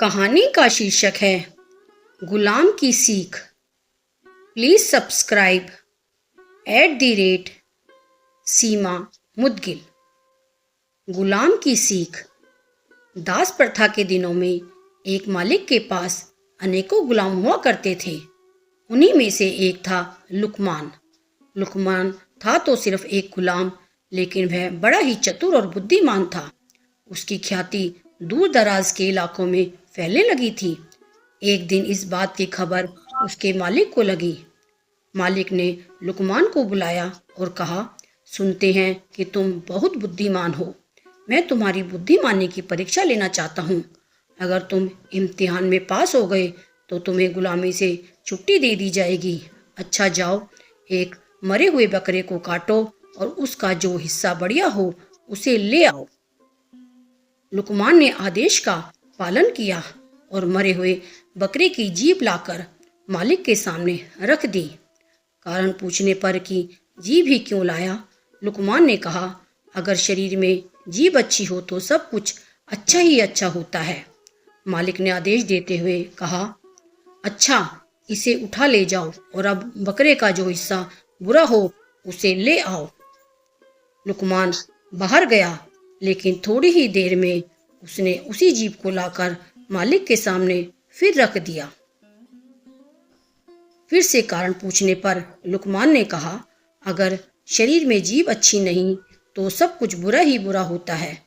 कहानी का शीर्षक है गुलाम की सीख। प्लीज सब्सक्राइब @सीमा मुदगिल। गुलाम की सीख। दास प्रथा के दिनों में एक मालिक के पास अनेकों गुलाम हुआ करते थे। उन्हीं में से एक था लुकमान। लुकमान था तो सिर्फ एक गुलाम, लेकिन वह बड़ा ही चतुर और बुद्धिमान था। उसकी ख्याति दूर दराज के इलाकों में फैलने लगी थी। एक दिन इस बात की खबर उसके मालिक को लगी। मालिक ने लुकमान को बुलाया और कहा, सुनते हैं कि तुम बहुत बुद्धिमान हो। मैं तुम्हारी बुद्धिमानी की परीक्षा लेना चाहता हूँ। अगर तुम इम्तिहान में पास हो गए तो तुम्हें गुलामी से छुट्टी दे दी जाएगी। अच्छा जाओ, एक मरे हुए बकरे को काटो और उसका जो हिस्सा बढ़िया हो उसे ले आओ। लुकमान ने आदेश का पालन किया और मरे हुए बकरे की जीभ लाकर मालिक के सामने रख दी। कारण पूछने पर कि जीभ ही क्यों लाया, लुकमान ने कहा, अगर शरीर में जीभ अच्छी हो तो सब कुछ अच्छा ही अच्छा होता है। मालिक ने आदेश देते हुए कहा, अच्छा, इसे उठा ले जाओ और अब बकरे का जो हिस्सा बुरा हो उसे ले आओ। लुकमान बाहर गया, लेकिन थोड़ी ही देर में उसने उसी जीभ को लाकर मालिक के सामने फिर रख दिया। फिर से कारण पूछने पर लुकमान ने कहा, अगर शरीर में जीभ अच्छी नहीं तो सब कुछ बुरा ही बुरा होता है।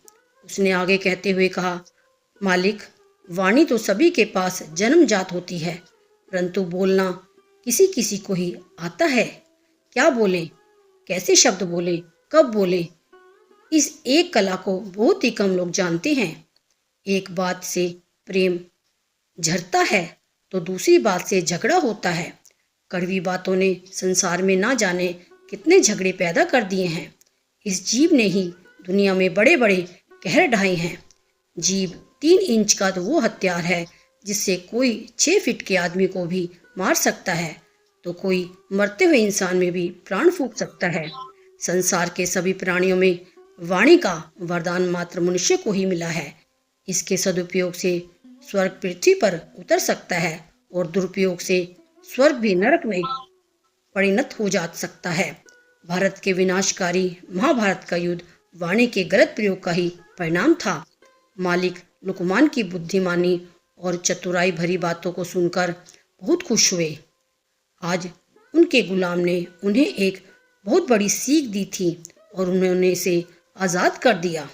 उसने आगे कहते हुए कहा, मालिक, वाणी तो सभी के पास जन्मजात होती है, परंतु बोलना किसी किसी को ही आता है। क्या बोले, कैसे शब्द बोले, कब बोले, इस एक कला को बहुत ही कम लोग जानते हैं। एक बात से प्रेम झरता है तो दूसरी बात से झगड़ा होता है। कड़वी बातों ने संसार में ना जाने कितने झगड़े पैदा कर दिए हैं। इस जीभ ने ही दुनिया में बड़े बड़े कहर ढाए हैं। जीभ 3 इंच का तो वो हथियार है जिससे कोई 6 फीट के आदमी को भी मार सकता है, तो कोई मरते हुए इंसान में भी प्राण फूंक सकता है। संसार के सभी प्राणियों में वाणी का वरदान मात्र मनुष्य को ही मिला है। इसके सदुपयोग से स्वर्ग पृथ्वी पर उतर सकता है और दुरुपयोग से स्वर्ग भी नरक में परिणत हो जा सकता है। भारत के विनाशकारी महाभारत का युद्ध वाणी के गलत प्रयोग का ही परिणाम था। मालिक लुकमान की बुद्धिमानी और चतुराई भरी बातों को सुनकर बहुत खुश हुए। आज उनके गुलाम ने उन्हें एक बहुत बड़ी सीख दी थी और उन्होंने इसे आज़ाद कर दिया।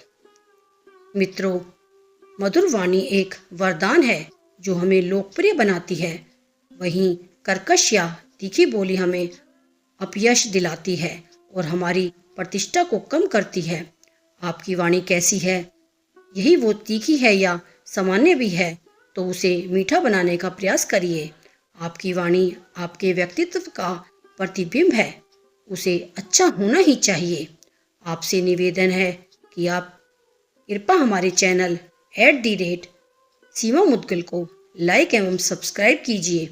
मित्रों, मधुर वाणी एक वरदान है जो हमें लोकप्रिय बनाती है। वहीं कर्कश या तीखी बोली हमें अपयश दिलाती है और हमारी प्रतिष्ठा को कम करती है। आपकी वाणी कैसी है? यही वो तीखी है या सामान्य भी है तो उसे मीठा बनाने का प्रयास करिए। आपकी वाणी आपके व्यक्तित्व का प्रतिबिंब है, उसे अच्छा होना ही चाहिए। आपसे निवेदन है कि आप कृपया हमारे चैनल @सीमा मुदगिल को लाइक एवं सब्सक्राइब कीजिए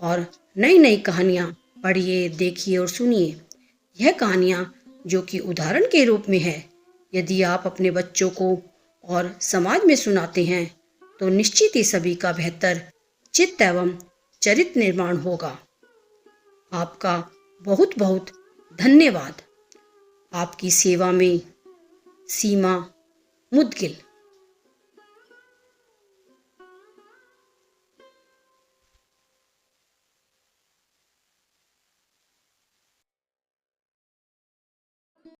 और नई नई कहानियाँ पढ़िए, देखिए और सुनिए। यह कहानियाँ जो कि उदाहरण के रूप में है, यदि आप अपने बच्चों को और समाज में सुनाते हैं तो निश्चित ही सभी का बेहतर चित्त एवं चरित्र निर्माण होगा। आपका बहुत बहुत धन्यवाद। आपकी सेवा में सीमा मुदगिल।